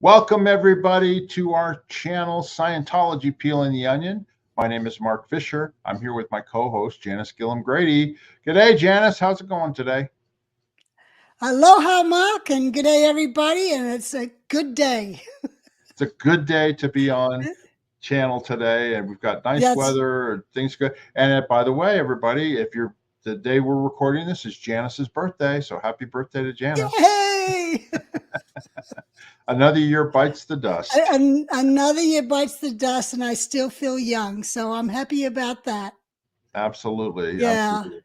Welcome, everybody, to our channel, Scientology Peeling the Onion. My name is Mark Fisher. I'm here with my co-host, Janis Gillham Grady. G'day, Janis. How's it going today? Aloha, Mark, and good day, everybody, and it's a good day. It's a good day to be on channel today, and we've got nice weather, things good. And by the way, everybody, the day we're recording this is Janis's birthday, so happy birthday to Janis. Yay! Another year bites the dust. Another year bites the dust, and I still feel young, so I'm happy about that. Absolutely. Yeah. Absolutely.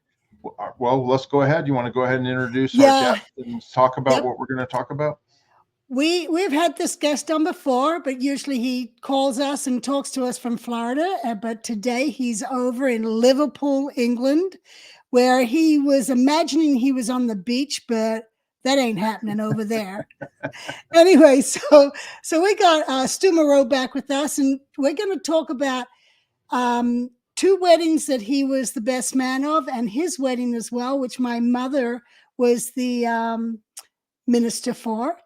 Well, let's go ahead. You want to go ahead and introduce our guest and talk about what we're going to talk about? We've had this guest on before, but usually he calls us and talks to us from Florida. But today he's over in Liverpool, England, where he was imagining he was on the beach, but that ain't happening over there. Anyway, so we got Stuart Moreau back with us, and we're going to talk about two weddings that he was the best man of, and his wedding as well, which my mother was the minister for.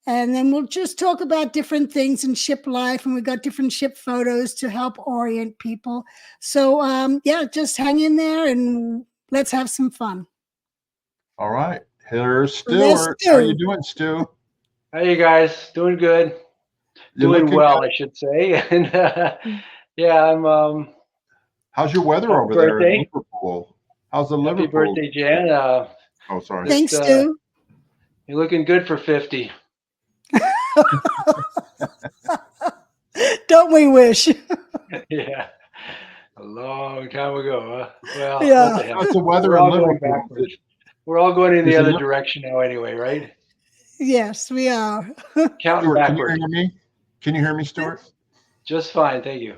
And then we'll just talk about different things in ship life, and we got different ship photos to help orient people. So yeah, just hang in there and let's have some fun. All right. Here's Stuart. How are you doing, Stu? How you guys? Doing good. Doing well, I should say. And yeah, I'm how's your weather over there in Liverpool? How's the Liverpool? Happy birthday, Jan. Oh, sorry. Thanks, Stu. You're looking good for 50. Don't we wish? Yeah. A long time ago, huh? Well, yeah. How's the weather in Liverpool? We're all going in the other direction now anyway, right? Yes, we are. Counting Stuart, backwards. can you hear me? Can you hear me, Stuart? Just fine, thank you.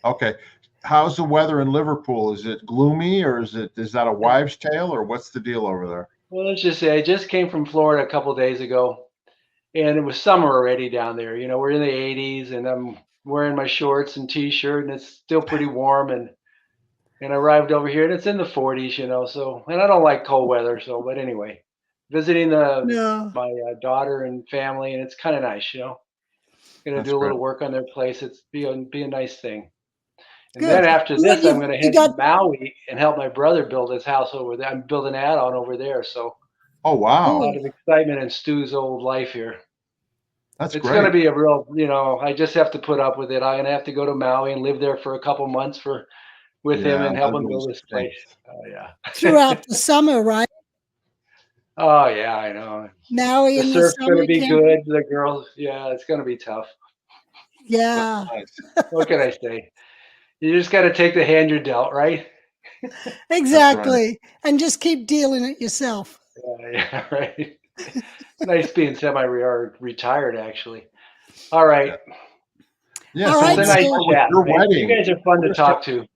Okay. How's the weather in Liverpool? Is it gloomy, or is that a wives' tale, or what's the deal over there? Well, let's just say I just came from Florida a couple of days ago, and it was summer already down there. You know, we're in the 80s, and I'm wearing my shorts and t-shirt, and it's still pretty warm. And I arrived over here, and it's in the 40s, you know. So, and I don't like cold weather. So, but anyway, visiting my daughter and family, and it's kind of nice, you know. Gonna do a little work on their place. It's be a nice thing. And then after this, I'm gonna head to Maui and help my brother build his house over there. I'm building an add-on over there. So, oh wow, a lot of excitement in Stu's old life here. That's it's great. Gonna be a real, you know, I just have to put up with it. I'm gonna have to go to Maui and live there for a couple months with him and help him build his place. Oh yeah. Throughout the summer, right? Oh yeah, I know. Maui the surf's gonna be good. The girls, yeah, it's gonna be tough. Yeah. What can I say? You just got to take the hand you're dealt, right? Exactly. Right. And just keep dealing it yourself. Yeah, right. Nice being semi-retired, actually. All right. Yeah, all right. It's a nice chat. Right? You guys are fun to talk to.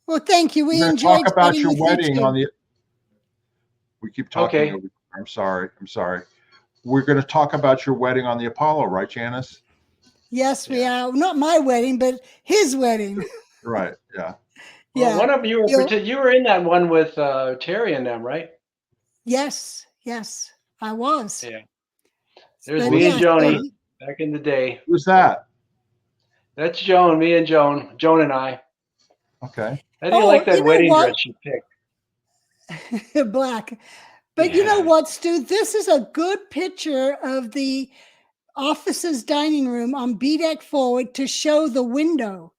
Well, thank you. We enjoyed talk about your wedding on the. We keep talking. Okay. I'm sorry. We're going to talk about your wedding on the Apollo, right, Janis? Yes, we are. Not my wedding, but his wedding. Right. Yeah. Well, yeah. One of you were in that one with Terry and them, right? Yes, I was. Yeah. There's me and Joni back in the day. Who's that? That's Joan. Me and Joan. Joan and I. Okay. How do you like that wedding dress you picked? Black. But you know what, Stu? This is a good picture of the officer's dining room on B-deck forward to show the window.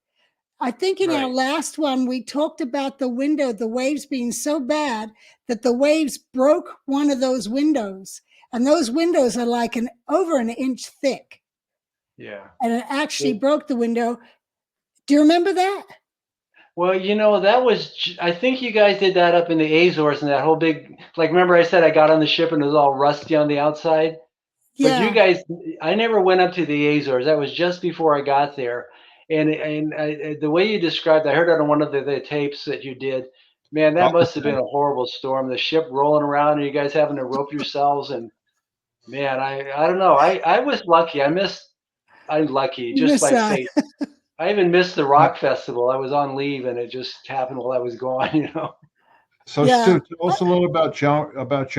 I think in our last one, we talked about the window, the waves being so bad that the waves broke one of those windows. And those windows are like over an inch thick. Yeah. And it actually broke the window. Do you remember that? Well, you know, that was, I think you guys did that up in the Azores and that whole big, like, remember I said I got on the ship and it was all rusty on the outside? Yeah. But you guys, I never went up to the Azores. That was just before I got there. And the way you described, I heard it on one of the tapes that you did. Man, that must have been a horrible storm. The ship rolling around and you guys having to rope yourselves. And man, I don't know. I was lucky. I'm lucky just by fate. I even missed the rock festival. I was on leave and it just happened while I was gone, you know. So Stu, tell us a little about Joan, about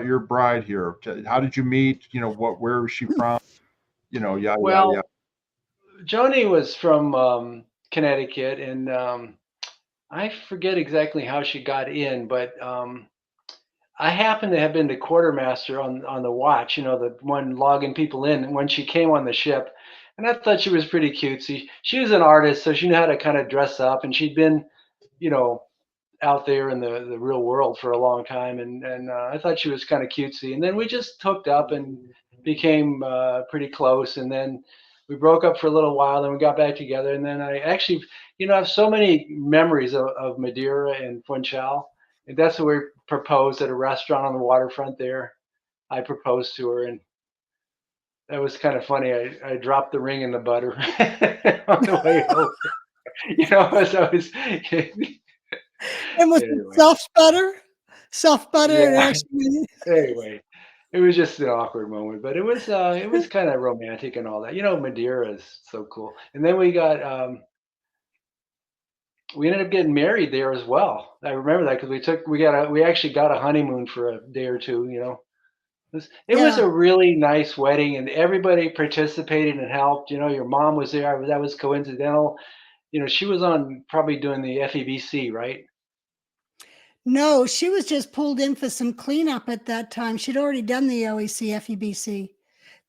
your bride here. How did you meet? You know, where was she from? You know, yada yada Well, yada. Joni was from Connecticut, and I forget exactly how she got in, but I happened to have been the quartermaster on the watch, you know, the one logging people in when she came on the ship, and I thought she was pretty cutesy. She was an artist, so she knew how to kind of dress up, and she'd been, you know, out there in the real world for a long time, and I thought she was kind of cutesy. And then we just hooked up and became pretty close, and then we broke up for a little while, then we got back together, and then I actually, you know, I have so many memories of Madeira and Funchal, and that's where we proposed at a restaurant on the waterfront there. I proposed to her, and that was kind of funny. I dropped the ring in the butter on the way over. You know, so I was And was it anyway. soft butter? Soft butter and Yeah. actually Anyway, it was just an awkward moment, but it was kind of romantic and all that. You know, Madeira is so cool. And then we ended up getting married there as well. I remember that because we actually got a honeymoon for a day or two. You know, it was yeah. a really nice wedding, and everybody participated and helped. You know, your mom was there. That was coincidental. You know, she was on probably doing the FEBC, right? No, she was just pulled in for some cleanup at that time. She'd already done the OEC FEBC.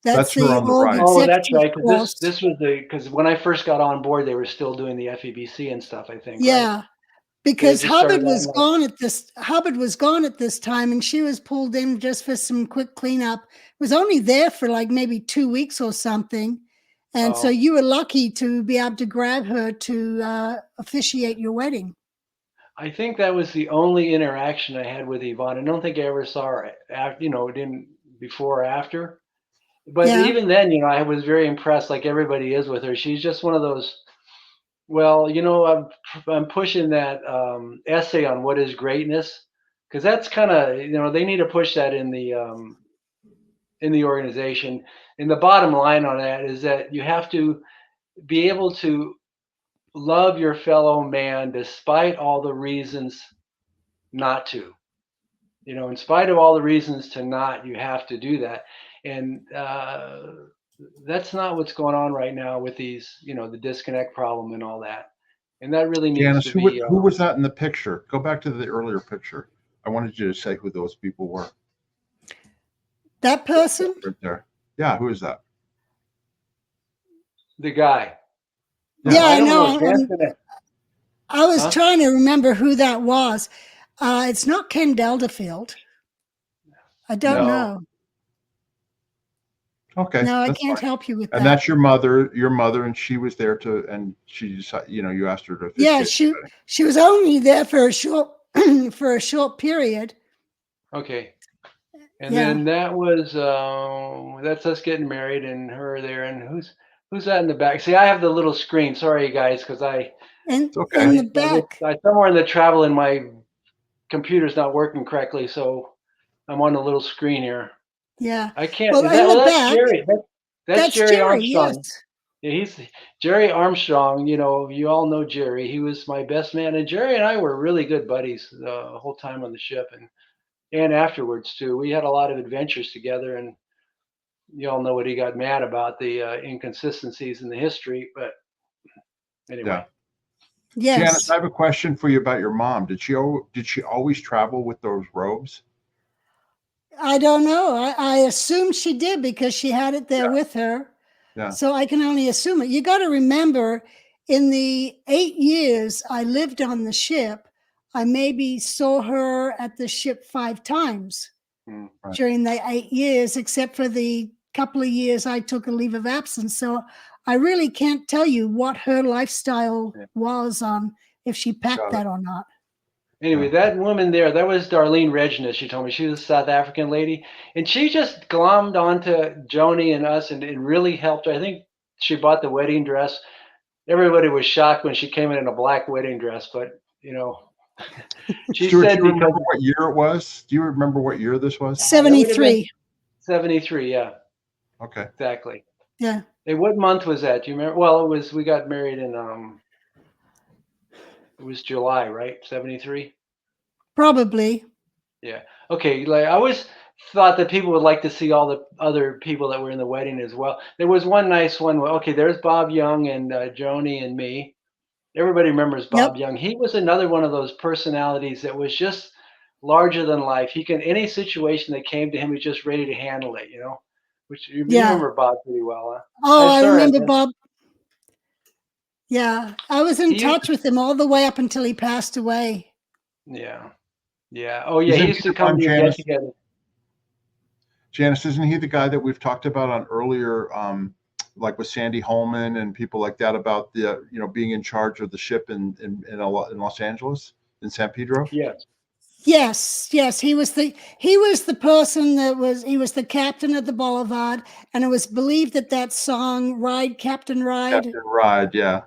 That's That's her the on the old right. Oh, that's executive right. Because this course. this was because when I first got on board, they were still doing the FEBC and stuff. I think, right? Yeah, They had because just started that. Hubbard was gone at this time, and she was pulled in just for some quick cleanup. Was only there for like maybe 2 weeks or something, and so Oh, you were lucky to be able to grab her to officiate your wedding. I think that was the only interaction I had with Yvonne. I don't think I ever saw her after, you know, didn't before or after. But Yeah, even then, you know, I was very impressed, like everybody is with her. She's just one of those. Well, you know, I'm pushing that essay on what is greatness, because that's kind of, you know, they need to push that in the organization. And the bottom line on that is that you have to be able to love your fellow man despite all the reasons not to. You know, in spite of all the reasons to not, you have to do that. And that's not what's going on right now with these, you know, the disconnect problem and all that. And that really needs Janice, to be. who was that in the picture? Go back to the earlier picture. I wanted you to say who those people were. that person. Right there. Yeah, who is that? The guy. Yeah, I I don't know. know. Jansen, I was huh? trying to remember who that was. It's not Ken Delderfield. I don't No. No. know. Okay, No, I that's can't fine. help you with And that. that's your mother, and she was there to, and she decided, you know, you asked her to Yeah, officiate. she was only there for a short for a short period. Okay. And Yeah, then that's us getting married and her there. And who's that in the back? See, I have the little screen. Sorry, you guys, because and It's okay. in the back. I somewhere in the travel and my computer's not working correctly, so I'm on the little screen here. Yeah. I can't. Well, Is that? in Well, the that's back, Jerry. That's that's Jerry Jerry. Yes. Armstrong. Yeah, he's Jerry Armstrong. You know, you all know Jerry. He was my best man, and Jerry and I were really good buddies the whole time on the ship, and afterwards too. We had a lot of adventures together, and you all know what he got mad about, the inconsistencies in the history. But Yeah. anyway, Janice, Yes. I have a question for you about your mom. Did she always travel with those robes? I don't know. I assume she did because she had it there Yeah. with her. Yeah. So I can only assume it. You got to remember, in the 8 years I lived on the ship, I maybe saw her at the ship 5 times Right. during the 8 years, except for the couple of years I took a leave of absence. So I really can't tell you what her lifestyle yeah. was on if she packed Got it. that or not. Anyway, that woman there, that was Darlene Regina. She told me she was a South African lady, and she just glommed onto Joni and us, and it really helped her. I think she bought the wedding dress. Everybody was shocked when she came in a black wedding dress, but you know, she Stuart, do said you because remember what year it was? Do you remember what year this was? that would have been 73. 73. Yeah, Okay. exactly. Yeah. And what month was that? Do you remember? Well, we got married in it was July, right? 73. Probably. Yeah. Okay. Like I always thought that people would like to see all the other people that were in the wedding as well. There was one nice one. Okay, there's Bob Young and Joni and me. Everybody remembers Yep. Bob Young. He was another one of those personalities that was just larger than life. He can any situation that came to him, he's just ready to handle it. Which you Yeah. remember Bob pretty well, huh? Oh, I Sorry, remember Bob. Yeah, I was in touch with him all the way up until he passed away. Yeah. Yeah. Oh, yeah. He used to come to your get together. Janis, isn't he the guy that we've talked about on earlier, like with Sandy Holman and people like that about the, being in charge of the ship in Los Angeles, in San Pedro? Yes. Yes. He was the person he was the captain of the Boulevard, and it was believed that song "Ride, Captain Ride." Captain Ride, yeah.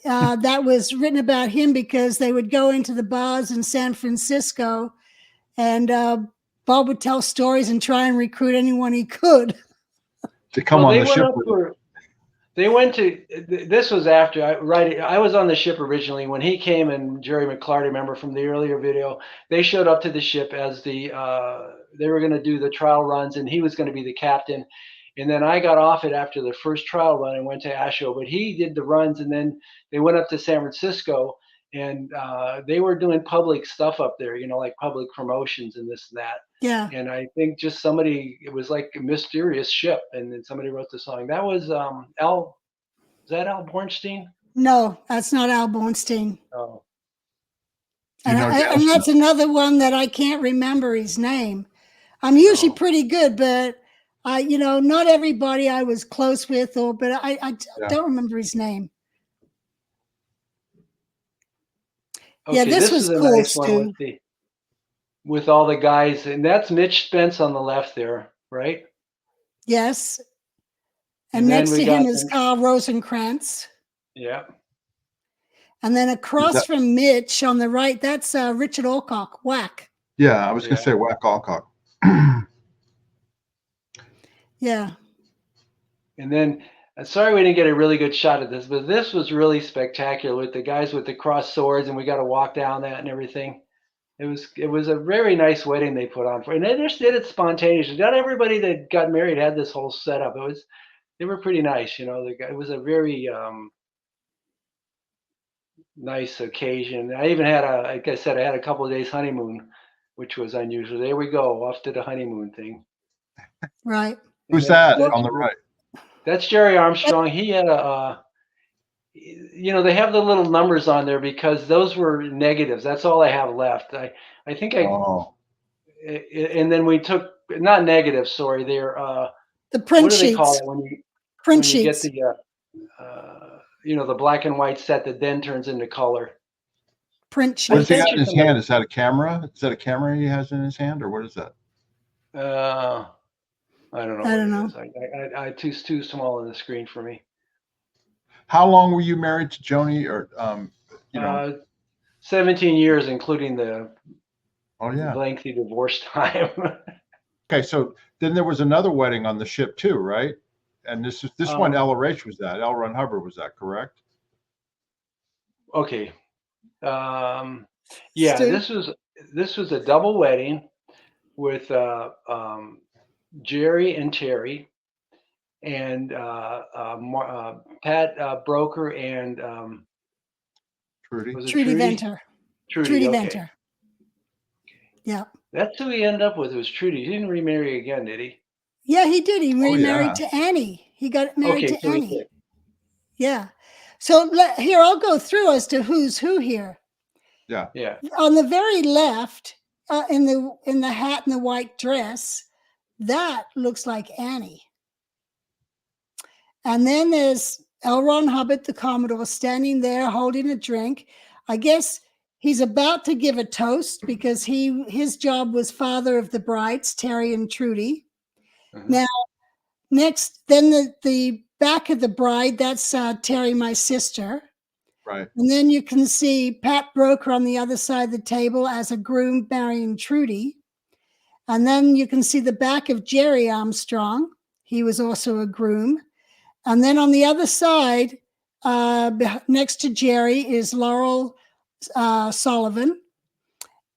That was written about him because they would go into the bars in San Francisco, and Bob would tell stories and try and recruit anyone he could to come on the ship. They went to, this was after, I was on the ship originally. When he came and Jerry McClarty, remember from the earlier video, they showed up to the ship as they were going to do the trial runs, and he was going to be the captain. And then I got off it after the first trial run and went to Asho, but he did the runs, and then they went up to San Francisco, and they were doing public stuff up there, like public promotions and this and that. Yeah. And I think just it was like a mysterious ship, and then somebody wrote the song. That was is that Al Bornstein? No, that's not Al Bornstein. Oh. And that's another one that I can't remember his name. I'm usually pretty good, but not everybody I was close with, but I don't remember his name. Okay, yeah, this was cool, nice Stu. With all the guys, and that's Mitch Spence on the left there, right? Yes. And next to him is Carl Rosenkrantz. Yeah. And then across from Mitch on the right, that's Richard Alcock, Whack. Yeah, I was going to say Whack Alcock. Yeah. And then, sorry we didn't get a really good shot at this, but this was really spectacular with the guys with the crossed swords, and we got to walk down that and everything. It was a very nice wedding they put on and they just did it spontaneously. Not everybody that got married had this whole setup. They were pretty nice, It was a very nice occasion. I even had like I said, I had a couple of days honeymoon, which was unusual. There we go, off to the honeymoon thing. Right. Who's that on the right? That's Jerry Armstrong. He had they have the little numbers on there because those were negatives. That's all I have left. I think and then we took, not negatives, sorry. They're the print sheets. What do they call it when you get the the black and white set that then turns into color? Print sheets. What does he got in his hand? Is that a camera? Is that a camera he has in his hand, or what is that? I don't know. I don't know. I too small on the screen for me. How long were you married to Joni? Or 17 years, including the lengthy divorce time. Okay, so then there was another wedding on the ship too, right? And this one, LRH was that. L. Ron Hubbard was that, correct? Okay. Yeah, this was a double wedding with Jerry and Terry, and Pat Broker and Trudy Venter. Trudy Venter. Yeah. That's who he ended up with, was Trudy. He didn't remarry again, did he? Yeah, he did. He remarried to Annie. He got married to Annie. Yeah. So here, I'll go through as to who's who here. Yeah. Yeah. On the very left, in the hat and the white dress, that looks like Annie. And then there's L. Ron Hubbard, the Commodore, standing there holding a drink. I guess he's about to give a toast because his job was father of the brides, Terry and Trudy. Mm-hmm. Now, next, then the back of the bride, that's Terry, my sister. Right. And then you can see Pat Broker on the other side of the table as a groom marrying Trudy. And then you can see the back of Jerry Armstrong. He was also a groom. And then on the other side, next to Jerry, is Laurel Sullivan.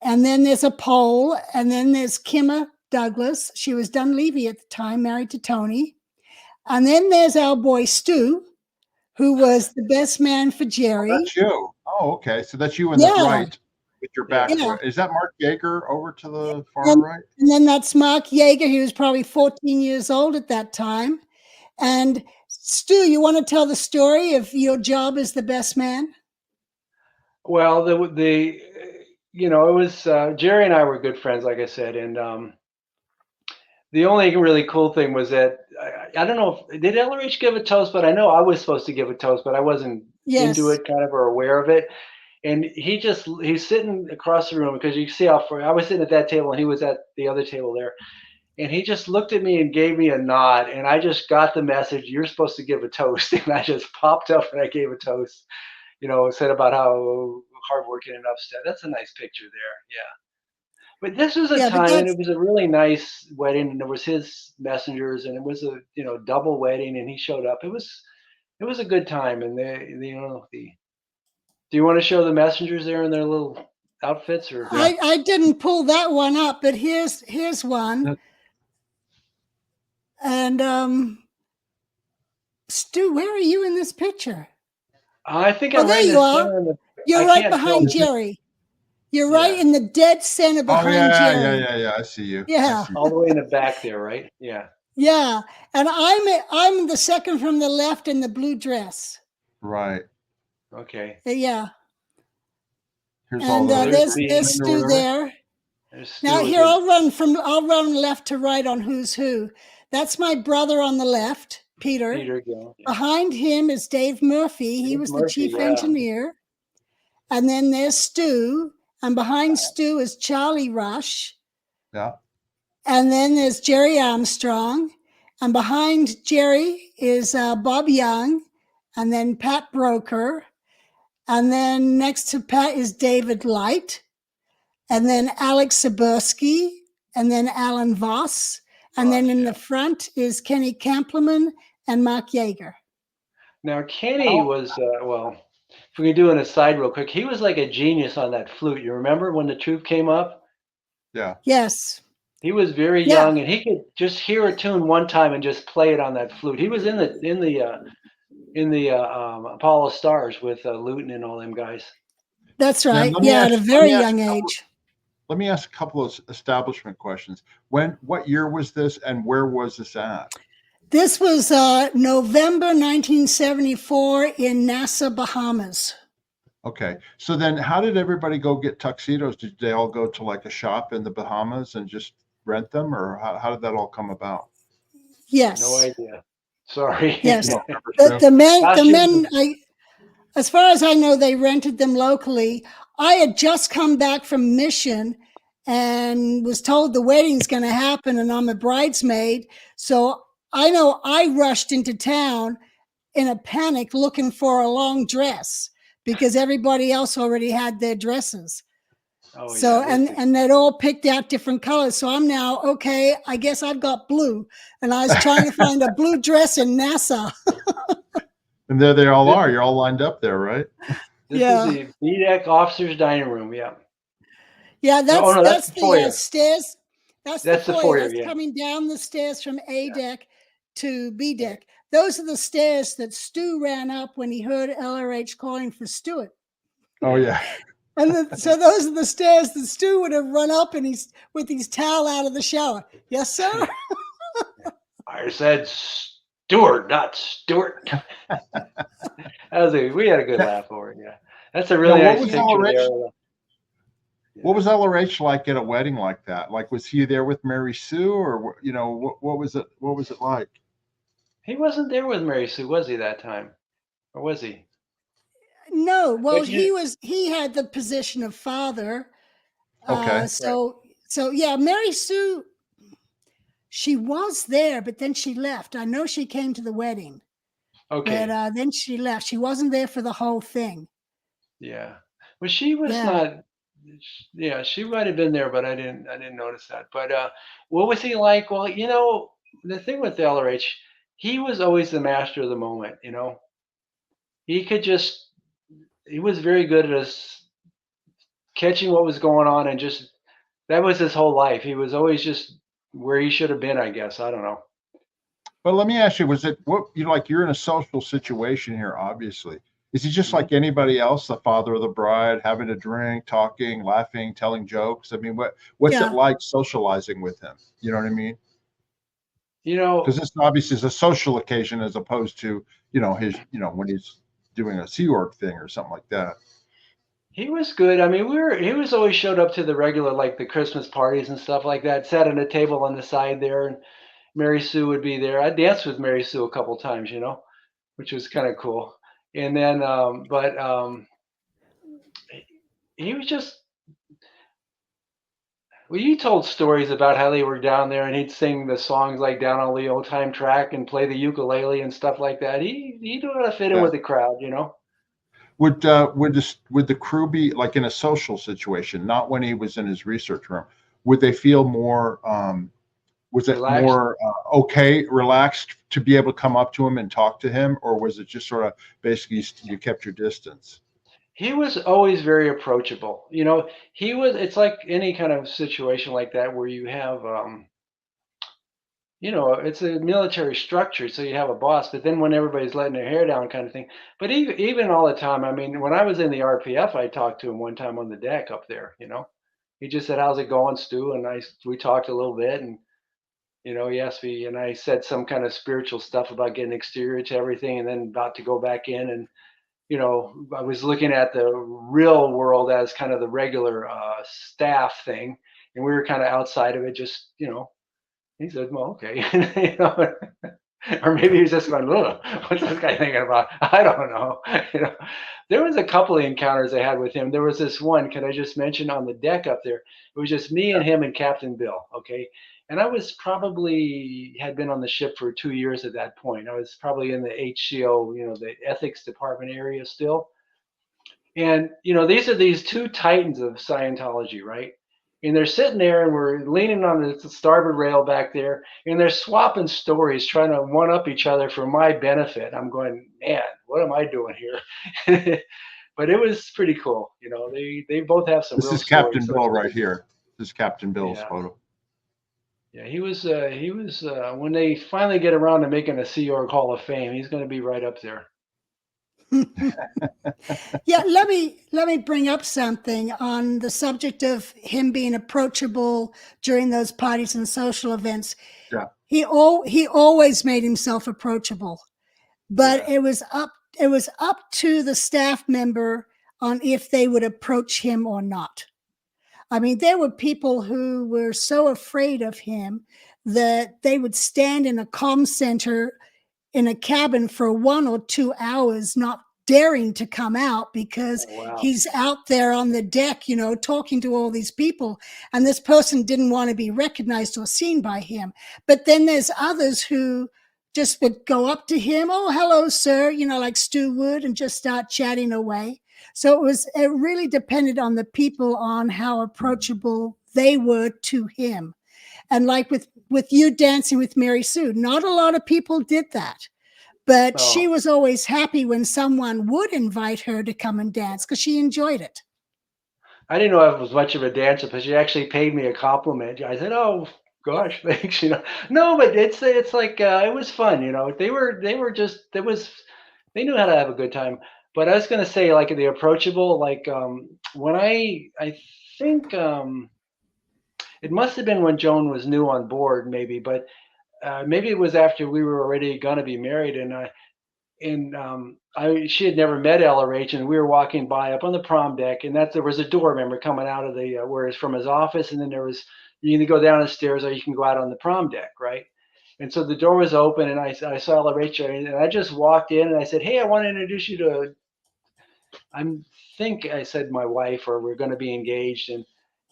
And then there's a pole, and then there's Kimma Douglas. She was Dunleavy at the time, married to Tony. And then there's our boy Stu, who was the best man for Oh, Jerry. that's you. Oh, okay. So that's you in the Yeah. right with your back Yeah. to it. Is that Mark Yeager over to the far And, right? and then that's Mark Yeager. He was probably 14 years old at that time. And Stu, you want to tell the story of your job as the best man? Well, you know, it was Jerry and I were good friends, like I said, and the only really cool thing was that I don't know if did LRH give a toast, but I know I was supposed to give a toast, but I wasn't into Yes. it, kind of, or aware of it. And he's sitting across the room because you see how far I was sitting at that table and he was at the other table there. And he just looked at me and gave me a nod, and I just got the message. You're supposed to give a toast, and I just popped up and I gave a toast. You know, said about how hardworking and upset. That's a nice picture there. Yeah. But this was a Yeah, but time, and that's it was a really nice wedding, and there was his messengers, and it was a double wedding, and he showed up. It was a good time, and the. Do you want to show the messengers there in their little outfits, or? I didn't pull that one up, but here's one. And Stu, where are you in this picture? I think Oh, I'm there right in you the are. center. You're I right can't behind tell. Jerry. You're right Yeah. in the dead center Oh behind yeah, Jerry. yeah. I see you. I Yeah. see you. All the way in the back there, right? Yeah. Yeah. And I'm the second from the left in the blue dress. Right. Okay. Yeah. Here's And all the there's Stu there. There's Stu Now with here his- I'll run left to right on who's who. That's my brother on the left, Peter. Peter Gill. Yeah. Behind him is Dave Murphy. He Dave was the Murphy, chief yeah. engineer. And then there's Stu. And behind Stu is Charlie Rush. Yeah. And then there's Jerry Armstrong. And behind Jerry is Bob Young. And then Pat Broker. And then next to Pat is David Light. And then Alex Sabursky. And then Alan Voss. And then in the front is Kenny Kampleman and Mark Yeager. Now Kenny was well. If we can do an aside real quick, he was like a genius on that flute. You remember when the truth came up? Yeah. Yes. He was very young, and he could just hear a tune one time and just play it on that flute. He was in the Apollo Stars with Luton and all them guys. That's right. Yeah, at a very young age. Let me ask a couple of establishment questions. What year was this, and where was this at? This was November 1974 in Nassau, Bahamas. Okay. So then how did everybody go get tuxedos? Did they all go to like a shop in the Bahamas and just rent them, or how did that all come about? Yes. No idea. Sorry. Yes. The men, as far as I know, they rented them locally. I had just come back from mission and was told the wedding's going to happen and I'm a bridesmaid. So I know I rushed into town in a panic looking for a long dress because everybody else already had their dresses. Oh, so, yeah, and they'd all picked out different colors. So I'm now, okay, I guess I've got blue. And I was trying to find a blue dress in Nassau. And there they all are. You're all lined up there, right? This is the B-deck officer's dining room. Yeah. Yeah, that's the foyer. stairs. That's the foyer. That's yeah. coming down the stairs from A deck to B deck. Those are the stairs that Stu ran up when he heard LRH calling for Stuart. Oh, yeah. And so those are the stairs that Stu would have run up and with his towel out of the shower. Yes, sir? I said Stuart, not Stuart. We had a good laugh over it, yeah. That's a really nice picture there. What was LRH like at a wedding like that? Like, was he there with Mary Sue, or what was it? What was it like? He wasn't there with Mary Sue, was he, that time, or was he? No. Well, he had the position of father. Okay. So yeah, Mary Sue, she was there, but then she left. I know she came to the wedding. Okay. But then she left. She wasn't there for the whole thing. Yeah. Well, she was not. Yeah, she might have been there, but I didn't notice that. But what was he like? Well, the thing with LRH, he was always the master of the moment. He was very good at catching what was going on, and just that was his whole life. He was always just where he should have been, I guess. I don't know. But let me ask you, was it what you like? You're in a social situation here, obviously. Is he just like anybody else, the father of the bride, having a drink, talking, laughing, telling jokes? I mean, what's it Yeah. like socializing with him? You know what I mean? You know, Because this obviously is a social occasion as opposed to, his, when he's doing a Sea Org thing or something like that. he was good. I mean, he was always showed up to the regular, like the Christmas parties and stuff like that. Sat at a table on the side there, and Mary Sue would be there. I danced with Mary Sue a couple times, which was kind of cool. And then, but he was just. Well, you told stories about how they were down there, and he'd sing the songs like down on the old time track and play the ukulele and stuff like that. He knew how to fit in Yeah. with the crowd. Would would the crew be like in a social situation, not when he was in his research room? Would they feel more? Was it Relaxed. more okay, relaxed to be able to come up to him and talk to him, or was it just sort of basically you kept your distance? He was always very approachable. He was. It's like any kind of situation like that where you have, it's a military structure, so you have a boss, but then when everybody's letting their hair down, kind of thing. But even all the time, I mean, when I was in the RPF, I talked to him one time on the deck up there. He just said, "How's it going, Stu?" And we talked a little bit, and he asked me, and I said some kind of spiritual stuff about getting exterior to everything, and then about to go back in, and I was looking at the real world as kind of the regular staff thing, and we were kind of outside of it, just He said, "Well, okay," or maybe he was just going, "Ugh, what's this guy thinking about?" I don't know. You know, there was a couple of encounters I had with him. There was this one. Can I just mention on the deck up there? It was just me and him and Captain Bill. Okay, and I was probably had been on the ship for 2 years at that point. I was probably in the HCO, the ethics department area still. And these are these two titans of Scientology, right? And they're sitting there, and we're leaning on the starboard rail back there, and they're swapping stories, trying to one up each other for my benefit. I'm going, man, what am I doing here? But it was pretty cool. They both have some This real is Captain stories. Bill right here. This is Captain Bill's Yeah, photo. yeah. He was. When they finally get around to making a Sea Org Hall of Fame, he's going to be right up there. Yeah, let me bring up something on the subject of him being approachable during those parties and social events. Yeah. He always made himself approachable, but Yeah. it was up to the staff member on if they would approach him or not. I mean, there were people who were so afraid of him that they would stand in a comm center in a cabin for 1 or 2 hours, not daring to come out because Oh, wow. he's out there on the deck, talking to all these people. And this person didn't want to be recognized or seen by him. But then there's others who just would go up to him, "Oh, hello, sir," like Stu would, and just start chatting away. So it really depended on the people on how approachable they were to him. And like with you dancing with Mary Sue, not a lot of people did that. But she Oh. was always happy when someone would invite her to come and dance because she enjoyed it. I didn't know I was much of a dancer, but she actually paid me a compliment. I said, "Oh gosh, thanks." No, but it's like it was fun. They were just they knew how to have a good time. But I was gonna say like the approachable, like when I think it must have been when Joan was new on board, maybe, but maybe it was after we were already gonna be married, and she had never met LRH, and we were walking by up on the prom deck, and there was a door, remember, coming out of the where it's from his office, and then you either go down the stairs or you can go out on the prom deck, right? And so the door was open, and I saw LRH, and I just walked in, and I said, "Hey, I want to introduce you to," I said, "my wife, or we're going to be engaged,"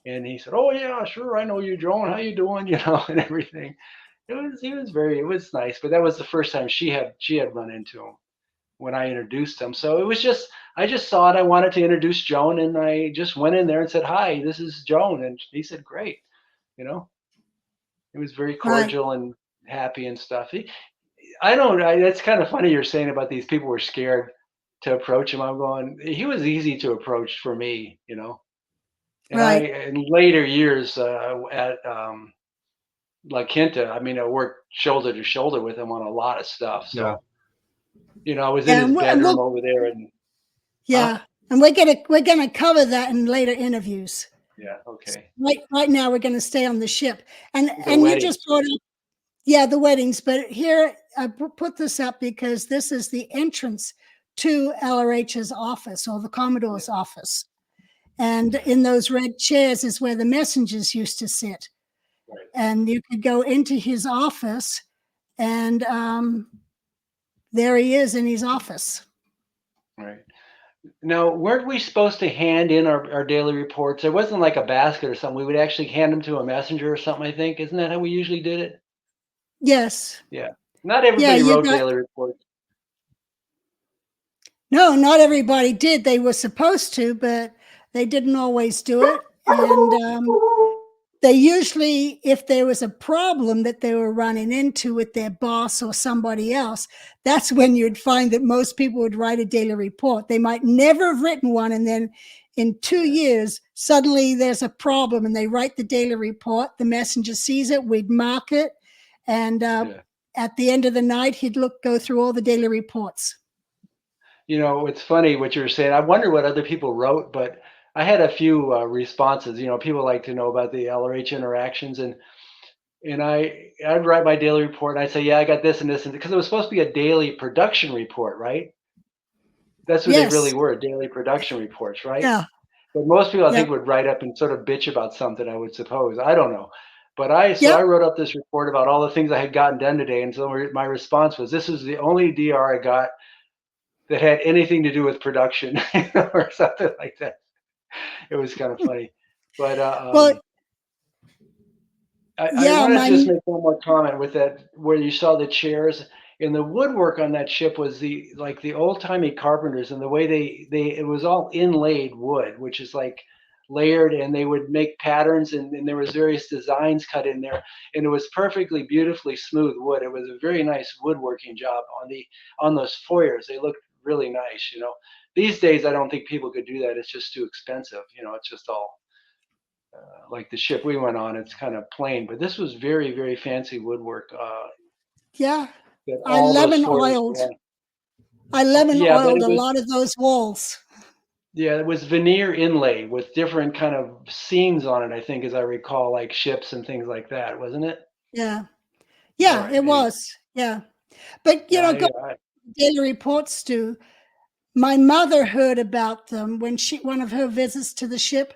and he said, "Oh yeah, sure, I know you, Joan. How you doing?" And everything. It was nice, but that was the first time she had run into him when I introduced him. So I just saw it. I wanted to introduce Joan, and I just went in there and said, "Hi, this is Joan." And he said, "Great." You know, It was very Right. cordial and happy and stuff. That's kind of funny you're saying about these people were scared to approach him. I'm going, he was easy to approach for me. And Right. in later years at La Quinta, I mean, I worked shoulder to shoulder with him on a lot of stuff. Yeah. So, I was in Yeah, his and bedroom we'll over there, and yeah, and we're gonna cover that in later interviews. yeah, okay, Right now we're gonna stay on the ship. And the you just weddings. brought up, yeah, the weddings, but here I put this up because this is the entrance to LRH's office, or the Commodore's office. And in those red chairs is where the messengers used to sit. Right. And you could go into his office, and there he is in his office. Right. Now, weren't we supposed to hand in our daily reports? There wasn't like a basket or something. We would actually hand them to a messenger or something, I think. Isn't that how we usually did it? Yes. Yeah. Not Yeah, everybody you wrote got daily reports. no, not everybody did. They were supposed to, but they didn't always do it. And they usually, if there was a problem that they were running into with their boss or somebody else, that's when you'd find that most people would write a daily report. They might never have written one, and then in 2 years, suddenly there's a problem, and they write the daily report. The messenger sees it, we'd mark it, and at the end of the night, he'd go through all the daily reports. It's funny what you were saying. I wonder what other people wrote, but I had a few responses. People like to know about the LRH interactions, and I'd write my daily report, and I'd say, yeah, I got this and this, and because it was supposed to be a daily production report, right? That's what they Yes. really were, daily production reports, right? Yeah. But most people, I Yep. think, would write up and sort of bitch about something, I would suppose. I don't know. But I Yep. wrote up this report about all the things I had gotten done today. And so my response was, this is the only DR I got that had anything to do with production or something like that. It was kind of funny. But Well, I yeah, wanted to just make one more comment with that, where you saw the chairs and the woodwork on that ship was the old timey carpenters, and the way it was all inlaid wood, which is like layered, and they would make patterns, and there was various designs cut in there, and it was perfectly beautifully smooth wood. It was a very nice woodworking job on those foyers. They looked really nice. These days I don't think people could do that. It's just too expensive. It's just all like the ship we went on, it's kind of plain, but this was very, very fancy woodwork. yeah, That I all those lemon foyers oiled. were on. I lemon Yeah, but oiled a lot of those walls. it was veneer inlay with different kind of seams on it, I think, as I recall, like ships and things like that, wasn't it? Yeah. All Yeah, right. it Anyway, was. Yeah. But, yeah, go daily reports, Stu. My mother heard about them when one of her visits to the ship.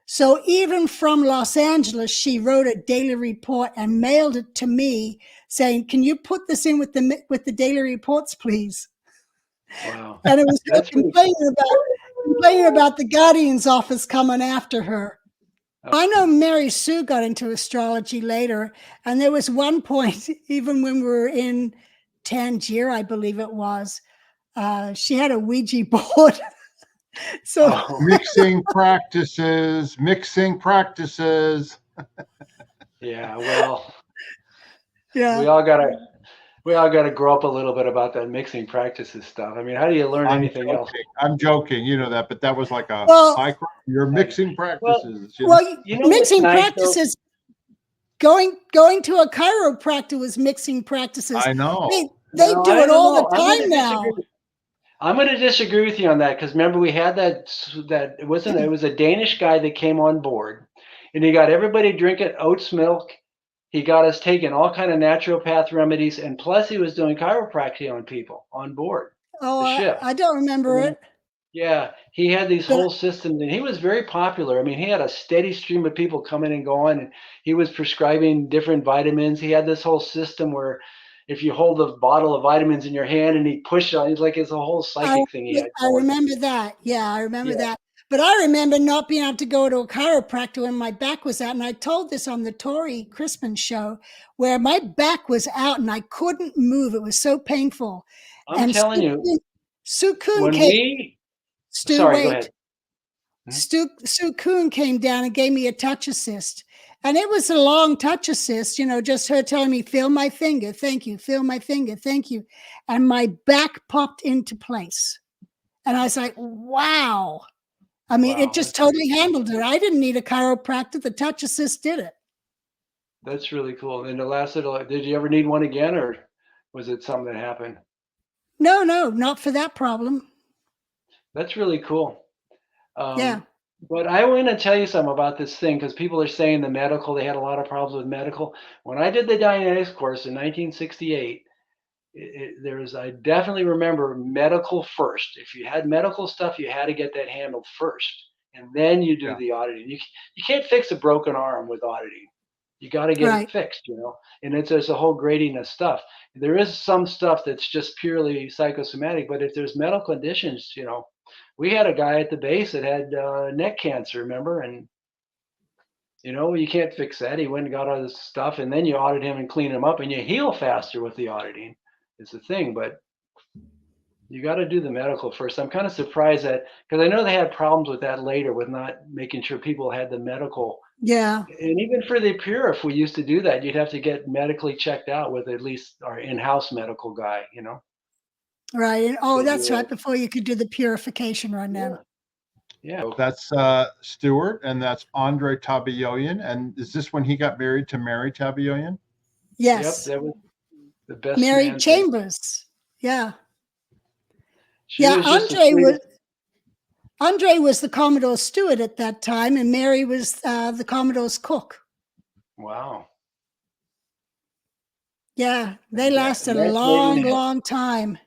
So even from Los Angeles, she wrote a daily report and mailed it to me saying, "Can you put this in with the daily reports, please?" wow, And it was her that's pretty cool. complaining about the Guardian's office coming after her. I know Mary Sue got into astrology later, and there was one point, even when we were in Tangier, I believe it was, she had a Ouija board. So Mixing practices. Yeah, well, yeah, we all gotta grow up a little bit about that mixing practices stuff. I mean, how do you learn anything else? I'm joking. You know that, but that was like a well, high. You're mixing Well, practices. well, what's mixing nice though? practices. Going to a chiropractor was mixing practices. I know. They No, do I it don't all know. the time now. I'm going to disagree with you on that, because remember we had that it was a Danish guy that came on board, and he got everybody drinking oats milk. He got us taking all kind of naturopath remedies, and plus he was doing chiropractic on people on board Oh, the ship. I don't remember it. Yeah, he had these But whole systems, and he was very popular. I mean, he had a steady stream of people coming and going, and he was prescribing different vitamins. He had this whole system where if you hold a bottle of vitamins in your hand and he pushed it on, it's a whole psychic thing he had I going. remember that. Yeah, I remember Yeah. that. But I remember not being able to go to a chiropractor when my back was out. And I told this on the Tori Crispin show, where my back was out and I couldn't move. It was so painful. I'm And telling you, Sue Kuhn when came. we, Stu, sorry, go wait. ahead. Hmm? Sue Kuhn came down and gave me a touch assist. And it was a long touch assist, just her telling me, feel my finger, thank you, feel my finger, thank you. And my back popped into place. And I was like, wow. I mean, it Wow, just totally handled it. I didn't need a chiropractor. The touch assist did it. that's really cool. And it lasted. Did you ever need one again, or was it something that happened? No, not for that problem. That's really cool. Yeah. But I want to tell you something about this thing because people are saying the medical, they had a lot of problems with medical. When I did the Dianetics course in 1968, I definitely remember medical first. If you had medical stuff, you had to get that handled first, and then you do Yeah. the auditing. You can't fix a broken arm with auditing. You got to get it Right. fixed, And there's a whole grading of stuff. There is some stuff that's just purely psychosomatic, but if there's medical conditions, we had a guy at the base that had neck cancer, remember? And you can't fix that. He went and got all this stuff, and then you audit him and clean him up, and you heal faster with the auditing. Is the thing, but you got to do the medical first. I'm kind of surprised that because I know they had problems with that later with not making sure people had the medical. Yeah. And even for the pure, if we used to do that, you'd have to get medically checked out with at least our in-house medical guy. Right. And oh, They that's do right. it. Before you could do the purification run then. Yeah. That's Stuart, and that's Andre Tabayoyan. And is this when he got married to Mary Tabayoyan? Yes. Yep, that was the best Mary man Chambers. Yeah. She was just Andre was the Commodore's steward at that time, and Mary was the Commodore's cook. Wow. Yeah, they lasted a long time.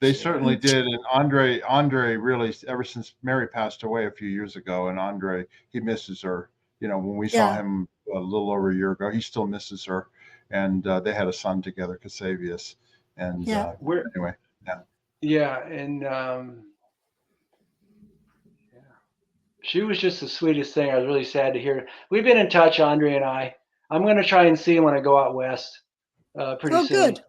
They certainly did, and Andre really, ever since Mary passed away a few years ago, and Andre, he misses her. When we saw him a little over a year ago, he still misses her, and they had a son together, Casavius, and anyway, yeah, and she was just the sweetest thing. I was really sad to hear. We've been in touch, Andre and I. I'm going to try and see him when I go out west pretty soon. Good.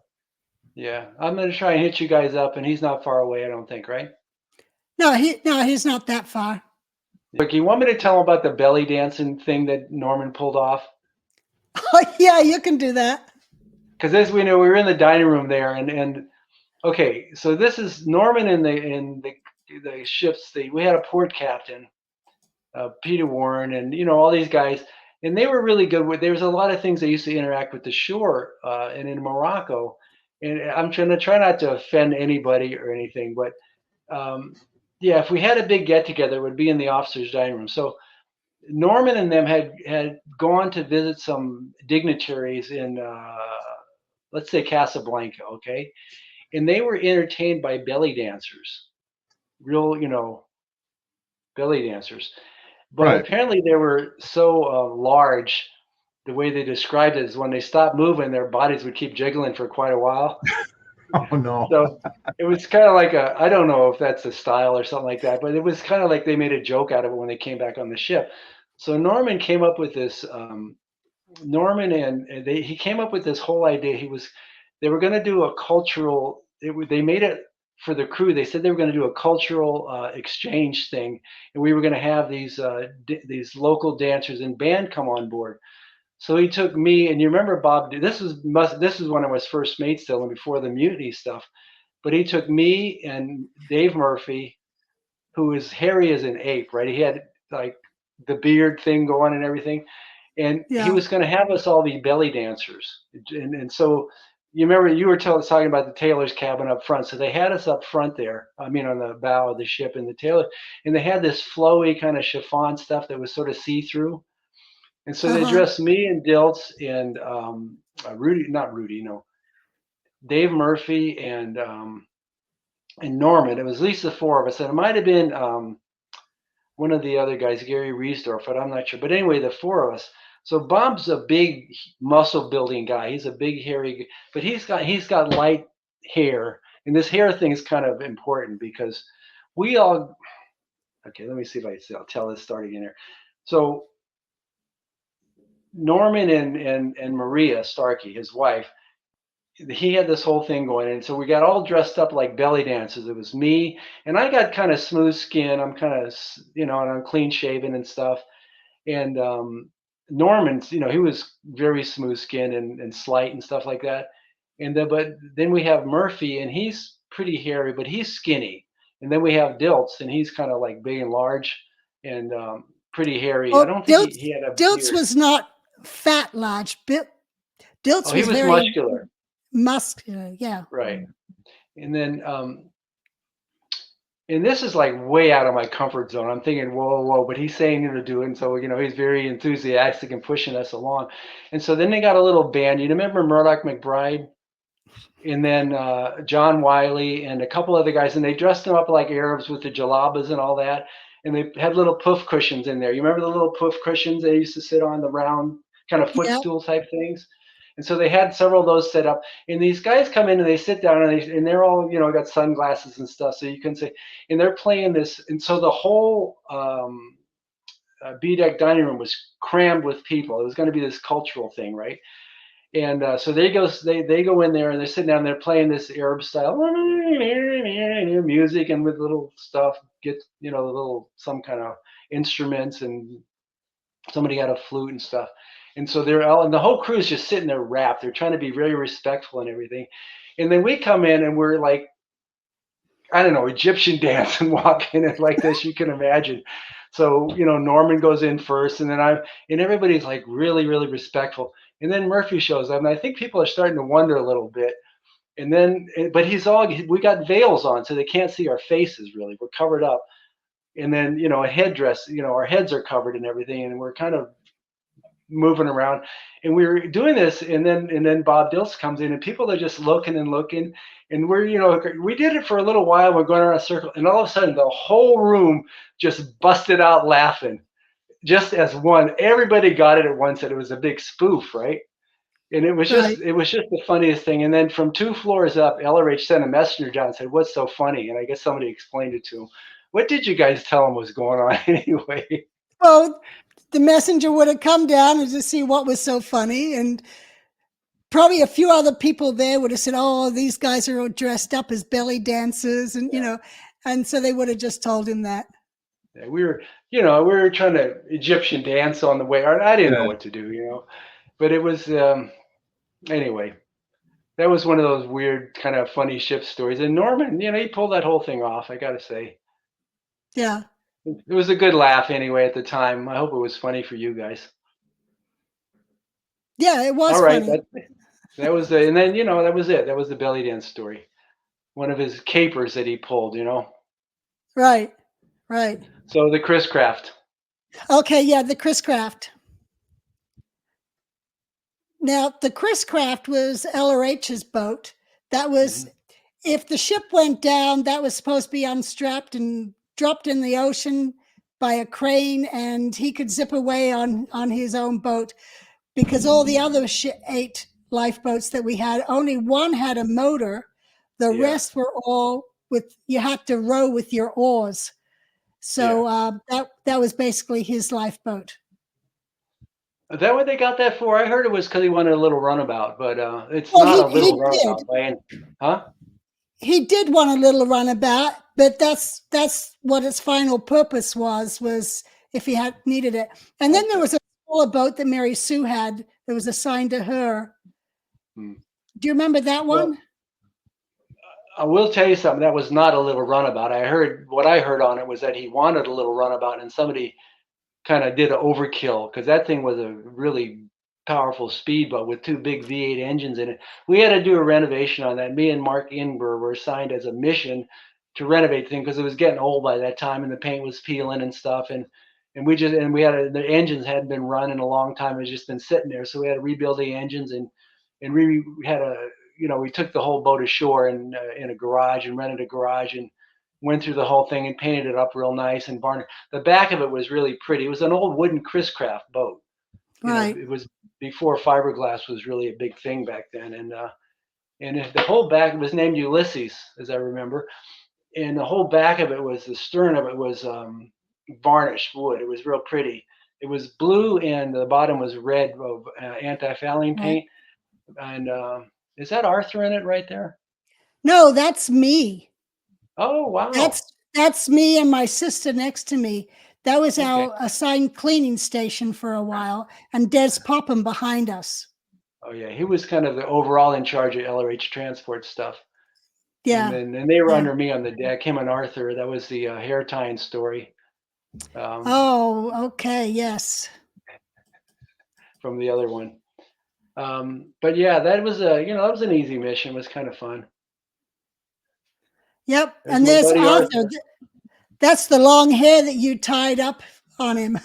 Yeah, I'm going to try and hit you guys up, and he's not far away, I don't think, right? No, he's not that far. Look, you want me to tell him about the belly dancing thing that Norman pulled off? Oh, yeah, you can do that. Because as we know, we were in the dining room there, and okay, so this is Norman in the ships. We had a port captain, Peter Warren, and all these guys, and they were really good with. There was a lot of things they used to interact with the shore, and in Morocco. And I'm trying to try not to offend anybody or anything, but yeah, if we had a big get together, it would be in the officers' dining room. So Norman and them had gone to visit some dignitaries in, let's say, Casablanca, okay, and they were entertained by belly dancers, real, belly dancers. But apparently they were so large. The way they described it is when they stopped moving, their bodies would keep jiggling for quite a while. Oh no! So it was kind of like I don't know if that's a style or something like that, but it was kind of like they made a joke out of it when they came back on the ship. So Norman came up with this. Norman and he came up with this whole idea. They were going to do a cultural. They made it for the crew. They said they were going to do a cultural exchange thing, and we were going to have these local dancers and band come on board. So he took me, and you remember Bob. This is when I was first mate still, and before the mutiny stuff. But he took me and Dave Murphy, who is hairy as an ape, right? He had like the beard thing going and everything, and he was going to have us all be belly dancers. And so you remember you were talking about the tailor's cabin up front. So they had us up front there. I mean, on the bow of the ship in the tailor, and they had this flowy kind of chiffon stuff that was sort of see through. And so they dressed me and Diltz and Dave Murphy and Norman. It was at least the four of us. And it might have been one of the other guys, Gary Riesdorf, but I'm not sure. But anyway, the four of us. So Bob's a big muscle building guy. He's a big hairy, but he's got light hair. And this hair thing is kind of important because we all, okay, let me see if I'll tell this story again here. So Norman and Maria Starkey, his wife, he had this whole thing going, and so we got all dressed up like belly dancers. It was me, and I got kind of smooth skin. I'm kind of, and I'm clean shaven and stuff. And Norman's, he was very smooth skin and slight and stuff like that. And but then we have Murphy, and he's pretty hairy, but he's skinny. And then we have Dilts, and he's kind of like big and large and pretty hairy. I Well, don't think he had a Dilts beard. was not fat large. Dilts Oh, he was was very muscular. muscular. Yeah. Right. And then, and this is like way out of my comfort zone. I'm thinking, whoa, whoa, but he's saying to do it. And so, he's very enthusiastic and pushing us along. And so then they got a little band. You remember Murdoch McBride? And then John Wiley and a couple other guys, and they dressed them up like Arabs with the jalabas and all that. And they had little poof cushions in there. You remember the little poof cushions they used to sit on, the round kind of footstool type things? And so they had several of those set up. And these guys come in and they sit down and they're all, got sunglasses and stuff. So you can say, and they're playing this. And so the whole B-deck dining room was crammed with people. It was going to be this cultural thing, right? And so they go in there and they're sitting down there playing this Arab style music and with little stuff, some kind of instruments, and somebody had a flute and stuff. And so and the whole crew is just sitting there wrapped. They're trying to be very respectful and everything. And then we come in and we're like, I don't know, Egyptian dance and walk in it like this, you can imagine. So, Norman goes in first, and then and everybody's like really, really respectful. And then Murphy shows up, and I think people are starting to wonder a little bit. And then, but we got veils on, so they can't see our faces really. We're covered up. And then, a headdress, our heads are covered and everything, and we're kind of moving around. And we were doing this, and then Bob Dilts comes in, and people are just looking and looking. And we did it for a little while. We're going around a circle, and all of a sudden, the whole room just busted out laughing, just as one. Everybody got it at once, and it was a big spoof, right? And it was just the funniest thing. And then from 2 floors up, LRH sent a messenger down and said, "What's so funny?" And I guess somebody explained it to him. What did you guys tell him was going on anyway? Well, the messenger would have come down and to see what was so funny, and probably a few other people there would have said, "Oh, these guys are all dressed up as belly dancers," and and so they would have just told him that. Yeah, we were trying to Egyptian dance on the way. I didn't know what to do, but it was anyway. That was one of those weird kind of funny ship stories. And Norman, he pulled that whole thing off, I got to say. Yeah. It was a good laugh anyway at the time. I hope it was funny for you guys. Yeah, it was all right, funny. That was and then that was it. That was the belly dance story. One of his capers that he pulled, Right. So the Chris Craft. Okay, yeah, the Chris Craft. Now, the Chris Craft was LRH's boat. That was, if the ship went down, that was supposed to be unstrapped and dropped in the ocean by a crane, and he could zip away on his own boat, because all the other 8 lifeboats that we had, only one had a motor. The rest were all you had to row with your oars. So that was basically his lifeboat. Is that what they got that for? I heard it was because he wanted a little runabout, but it's not a little runabout. Huh? He did want a little runabout, but that's what its final purpose was if he had needed it. And then there was a smaller boat that Mary Sue had that was assigned to her. Do you remember that one? Well, I will tell you something. That was not a little runabout. What I heard on it was that he wanted a little runabout, and somebody kind of did an overkill, because that thing was a really powerful speedboat with 2 big V8 engines in it. We had to do a renovation on that. Me and Mark Inber were assigned as a mission to renovate the thing, because it was getting old by that time and the paint was peeling and stuff. And the engines hadn't been run in a long time. It had just been sitting there. So we had to rebuild the engines, and we had we took the whole boat ashore in a garage, and rented a garage, and went through the whole thing and painted it up real nice. And the back of it was really pretty. It was an old wooden Chris Craft boat. Right. It was before fiberglass was really a big thing back then. And the whole back, it was named Ulysses, as I remember. And the whole back of it was, the stern of it was varnished wood. It was real pretty. It was blue, and the bottom was red of anti-fouling paint. And is that Arthur in it right there? No, that's me. Oh, wow. That's me and my sister next to me. That was our assigned cleaning station for a while, and Des Popham behind us. Oh, yeah. He was kind of the overall in charge of LRH transport stuff. Yeah. And they were Yeah. under me on the deck. Him and Arthur. That was the hair tying story. Oh, okay. Yes. From the other one. But yeah, that was that was an easy mission. It was kind of fun. Yep. There's And my there's buddy Arthur. Arthur. That's the long hair that you tied up on him.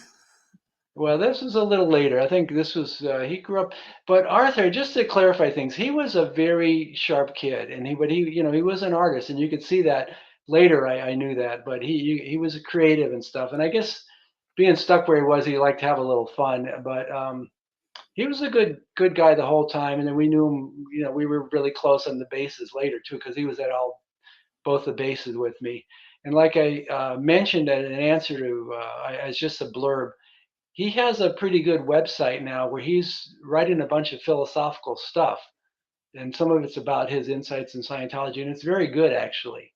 Well, this was a little later. I think this was he grew up. But Arthur, just to clarify things, he was a very sharp kid, and he was an artist, and you could see that later. I knew that, but he was creative and stuff. And I guess being stuck where he was, he liked to have a little fun. But he was a good guy the whole time, and then we knew him. We were really close on the bases later too, because he was at both the bases with me. And like I mentioned in an answer to as just a blurb, he has a pretty good website now where he's writing a bunch of philosophical stuff, and some of it's about his insights in Scientology, and it's very good actually.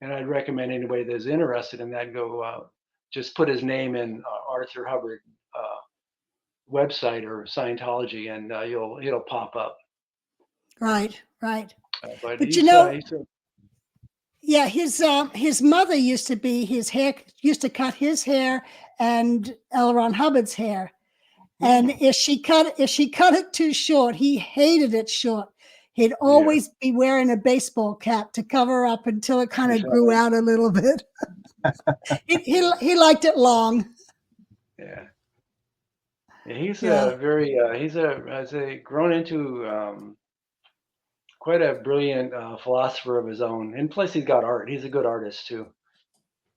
And I'd recommend anybody that's interested in that go just put his name in Arthur Hubbard website or Scientology, and it'll pop up. Right. Right. But But yeah, his mother used to cut his hair and L. Ron Hubbard's hair. And if she cut it too short, he hated it short. He'd always be wearing a baseball cap to cover up until it kind of grew out a little bit. he liked it long. Yeah. He's a very as a grown into quite a brilliant philosopher of his own. And plus, he's got art. He's a good artist too.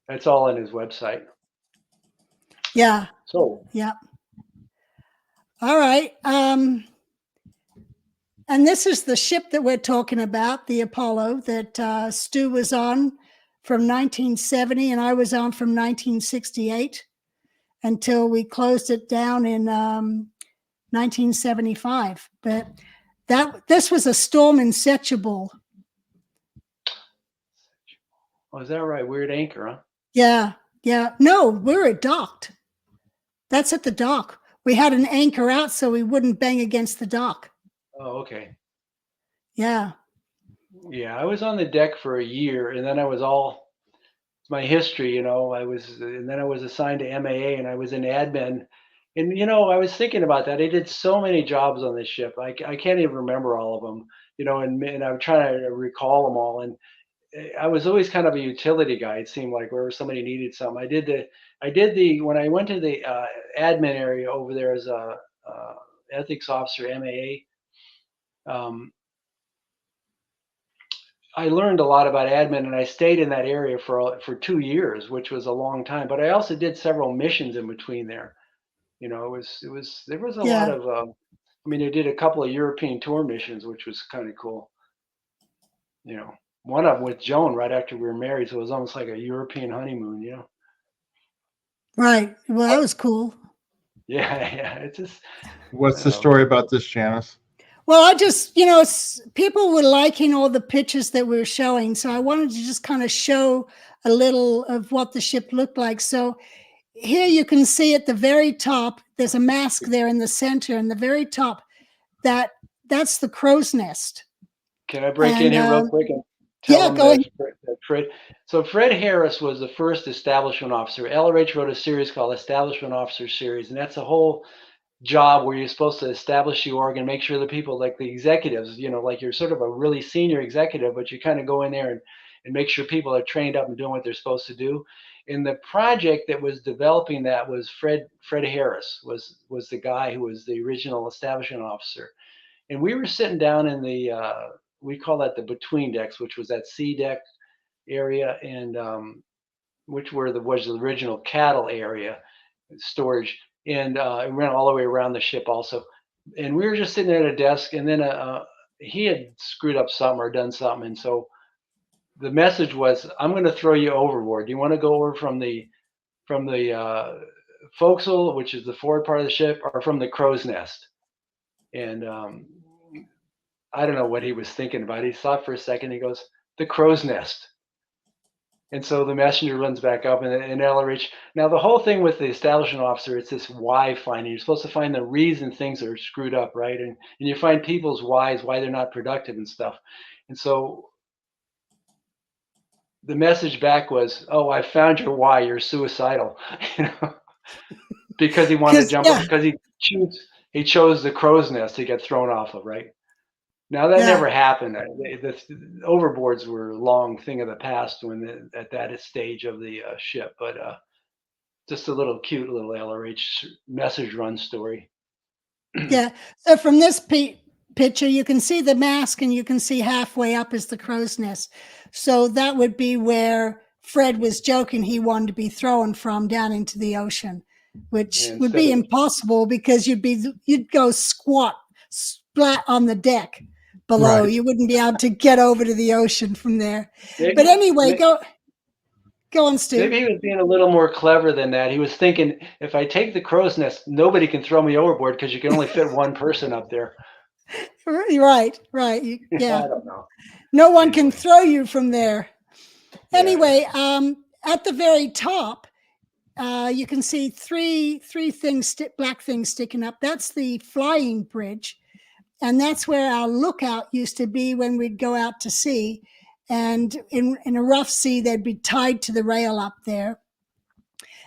That's all on his website. Yeah. So. Yeah. All right. And this is the ship that we're talking about, the Apollo, that Stu was on from 1970, and I was on from 1968 until we closed it down in 1975. But this was a storm inseparable. Oh, is that right? Weird anchor, huh? Yeah. Yeah. No, we're at docked. That's at the dock. We had an anchor out so we wouldn't bang against the dock. Oh, okay. Yeah. Yeah, I was on the deck for a year, and then my history, and then I was assigned to MAA, and I was in admin. And I was thinking about that. I did so many jobs on this ship. I can't even remember all of them. And I'm trying to recall them all. And I was always kind of a utility guy. It seemed like wherever somebody needed something, I did when I went to the admin area over there as a ethics officer, MAA. I learned a lot about admin, and I stayed in that area for 2 years, which was a long time. But I also did several missions in between there. There was a lot of. I did a couple of European tour missions, which was kind of cool. One of them with Joan right after we were married, so it was almost like a European honeymoon. Right. Well, that was cool. Yeah. It's just. What's the story about this, Janis? Well, I just, people were liking all the pictures that we were showing. So I wanted to just kind of show a little of what the ship looked like. So here you can see at the very top, there's a mask there in the center, and the very top, that's the crow's nest. Can I break in here real quick and tell them go ahead. that Fred? So Fred Harris was the first establishment officer. LRH wrote a series called Establishment Officer Series, and that's a whole job where you're supposed to establish the org and make sure the people, like the executives, like you're sort of a really senior executive, but you kind of go in there and make sure people are trained up and doing what they're supposed to do. And the project that was developing that was Fred Harris was the guy who was the original establishment officer. And we were sitting down in the we call that the between decks, which was that C deck area, and which was the original cattle area storage. And it ran all the way around the ship also. And we were just sitting there at a desk, and then he had screwed up something or done something. And so the message was, I'm going to throw you overboard. Do you want to go over from the forecastle, which is the forward part of the ship, or from the crow's nest? And I don't know what he was thinking about. He thought for a second. He goes, the crow's nest. And so the messenger runs back up, and LRH. Now, the whole thing with the establishment officer, it's this why finding. You're supposed to find the reason things are screwed up, right? And you find people's whys, why they're not productive and stuff. And so the message back was, "Oh, I found your why. You're suicidal," you know, because he wanted to jump Yeah, because he chose the crow's nest to get thrown off of, right? Now that yeah. never happened. The overboards were a long thing of the past at that stage of the ship, but just a little cute little LRH message run story. Yeah. So from this picture, you can see the mask and you can see halfway up is the crow's nest. So that would be where Fred was joking he wanted to be thrown from down into the ocean, which And would instead be of impossible because you'd go squat splat on the deck below. Right. You wouldn't be able to get over to the ocean from there. But maybe anyway, go on, Stu. maybe he was being a little more clever than that. He was thinking, if I take the crow's nest, nobody can throw me overboard because you can only fit one person up there. Right. I Yeah. don't know. No one can Anyway, throw you from there. yeah, Anyway, at the very top, you can see three things, black things sticking up. That's the flying bridge, and that's where our lookout used to be when we'd go out to sea. And in a rough sea, they'd be tied to the rail up there.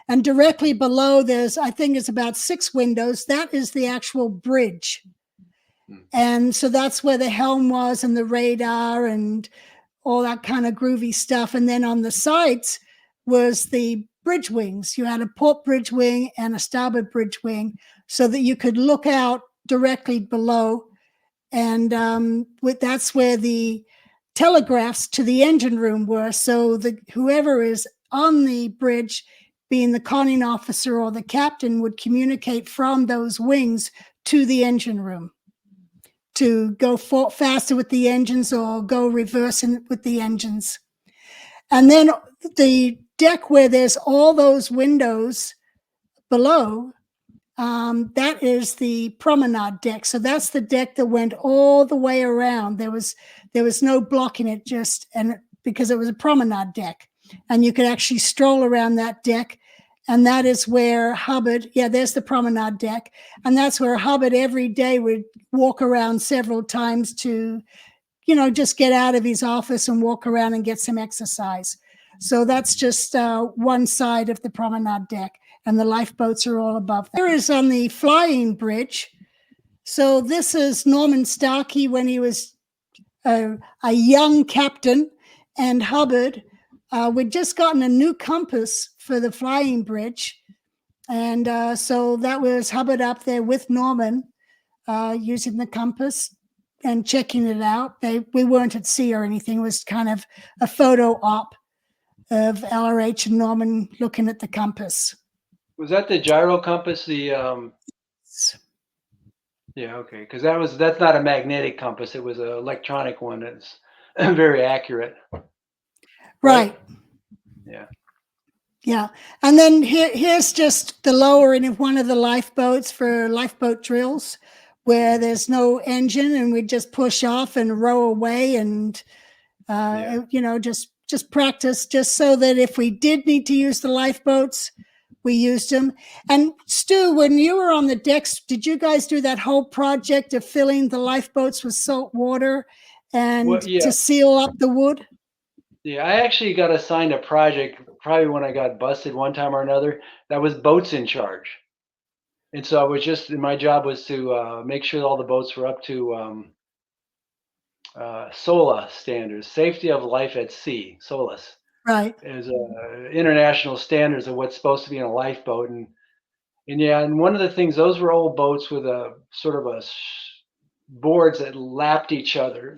And directly below, I think it's about 6 windows. That is the actual bridge. And so that's where the helm was and the radar and all that kind of groovy stuff. And then on the sides was the bridge wings. You had a port bridge wing and a starboard bridge wing so that you could look out directly below. And that's where the telegraphs to the engine room were. So whoever is on the bridge, being the conning officer or the captain, would communicate from those wings to the engine room to go faster with the engines or go reversing with the engines. And then the deck where there's all those windows below, that is the promenade deck. So that's the deck that went all the way around. There was no blocking it, because it was a promenade deck, and you could actually stroll around that deck. And that is where Hubbard, there's the promenade deck. And that's where Hubbard every day would walk around several times to, just get out of his office and walk around and get some exercise. So that's just one side of the promenade deck. And the lifeboats are all above that. Here is on the flying bridge. So this is Norman Starkey when he was a young captain, and Hubbard. We'd just gotten a new compass for the flying bridge. And so that was Hubbard up there with Norman using the compass and checking it out. We weren't at sea or anything. It was kind of a photo op of LRH and Norman looking at the compass. was that the gyro compass? Yeah, okay, because that's not a magnetic compass. It was an electronic one. That's very accurate. Right. Yeah. Yeah. And then here's just the lowering of one of the lifeboats for lifeboat drills, where there's no engine and we just push off and row away and, just practice, just so that if we did need to use the lifeboats, we used them. And Stu, when you were on the decks, did you guys do that whole project of filling the lifeboats with salt water and to seal up the wood? Yeah, I actually got assigned a project probably when I got busted one time or another. That was boats in charge. And so my job was to make sure all the boats were up to SOLA standards, safety of life at sea, SOLAS. Right. Is international standards of what's supposed to be in a lifeboat. And one of the things, those were old boats with a sort of boards that lapped each other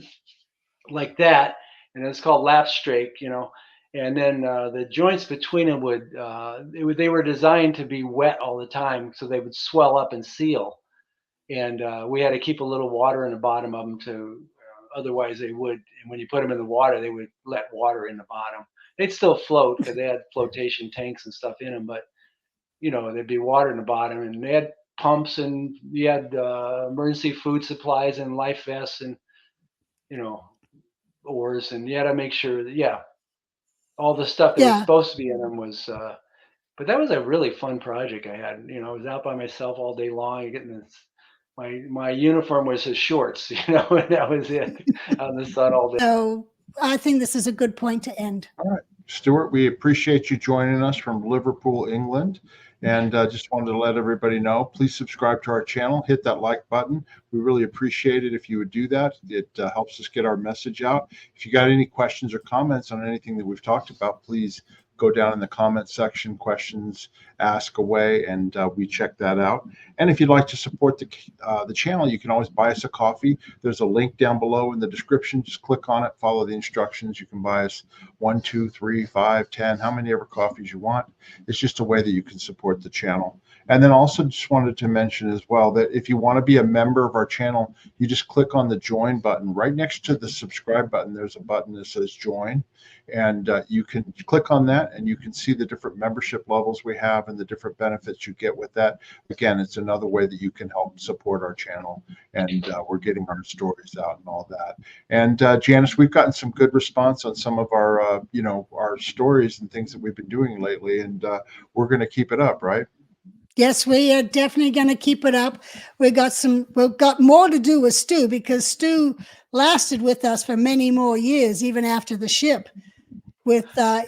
like that. And it's called lap strake, and then the joints between them they were designed to be wet all the time, so they would swell up and seal. And we had to keep a little water in the bottom of them otherwise they would. And when you put them in the water, they would let water in the bottom. They'd still float because they had flotation tanks and stuff in them, but there'd be water in the bottom, and they had pumps, and you had emergency food supplies and life vests and oars, and you had to make sure that all the stuff that was supposed to be in them was. But that was a really fun project I had. I was out by myself all day long, getting this. My uniform was his shorts, and that was it. Out in the sun all day. So I think this is a good point to end. All right. Stuart, we appreciate you joining us from Liverpool, England. And just wanted to let everybody know, please subscribe to our channel, hit that like button. We really appreciate it if you would do that. It helps us get our message out. If you got any questions or comments on anything that we've talked about, please go down in the comment section, questions, ask away, and we check that out. And if you'd like to support the channel, you can always buy us a coffee. There's a link down below in the description. Just click on it, follow the instructions. You can buy us 1, 2, 3, 5, 10, how many ever coffees you want. It's just a way that you can support the channel. And then also just wanted to mention as well that if you want to be a member of our channel, you just click on the join button. Right next to the subscribe button, there's a button that says join. And you can click on that and you can see the different membership levels we have and the different benefits you get with that. Again, it's another way that you can help support our channel, and we're getting our stories out and all that. And Janis, we've gotten some good response on some of our, our stories and things that we've been doing lately, and we're going to keep it up, right? Yes, we are definitely going to keep it up. We've got more to do with Stu, because Stu lasted with us for many more years, even after the ship. With I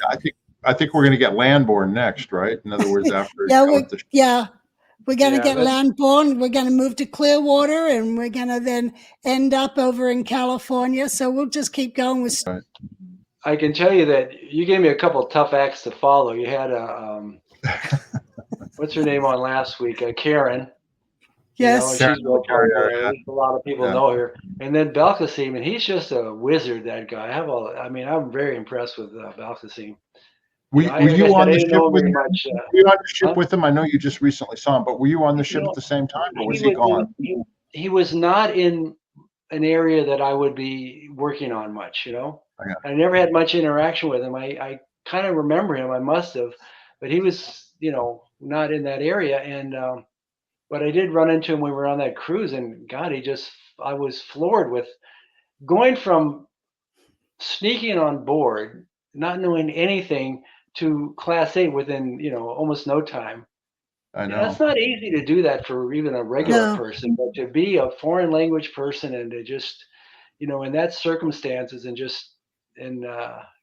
think we're going to get Landborn next, right? In other words, after we're going to get Landborn. We're going to move to Clearwater, and we're going to then end up over in California. So we'll just keep going with. Right. I can tell you that you gave me a couple of tough acts to follow. You had what's her name on last week? Karen. Yes, she's real popular. A lot of people know her. And then Belkacem, and he's just a wizard. That guy. I'm very impressed with Belkacem. Were you on the ship with him? Were you on the ship with him? I know you just recently saw him, but were you on the ship at the same time, or was he gone? He was not in an area that I would be working on much. I never had much interaction with him. I kind of remember him. I must have, but he was, not in that area. And but I did run into him when we were on that cruise, and God, I was floored with going from sneaking on board, not knowing anything, to Class 8 within, almost no time. I know. It's not easy to do that for even a regular person, but to be a foreign language person and to just, in that circumstances and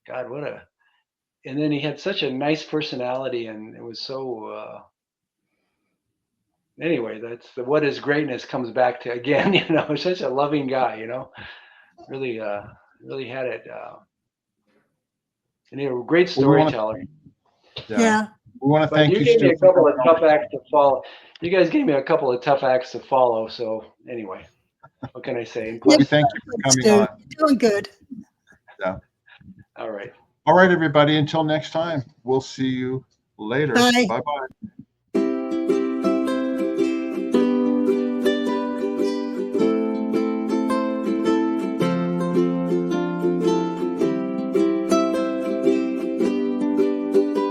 God, and then he had such a nice personality, and it was so, anyway, that's what his greatness comes back to again, such a loving guy, really had it. And he was a great storyteller. Yeah. We want to thank you. You gave me a couple of tough acts to follow. You guys gave me a couple of tough acts to follow. So anyway, what can I say? We thank you for coming on. You're doing good. Yeah. All right. All right, everybody. Until next time, we'll see you later. Bye. Bye-bye.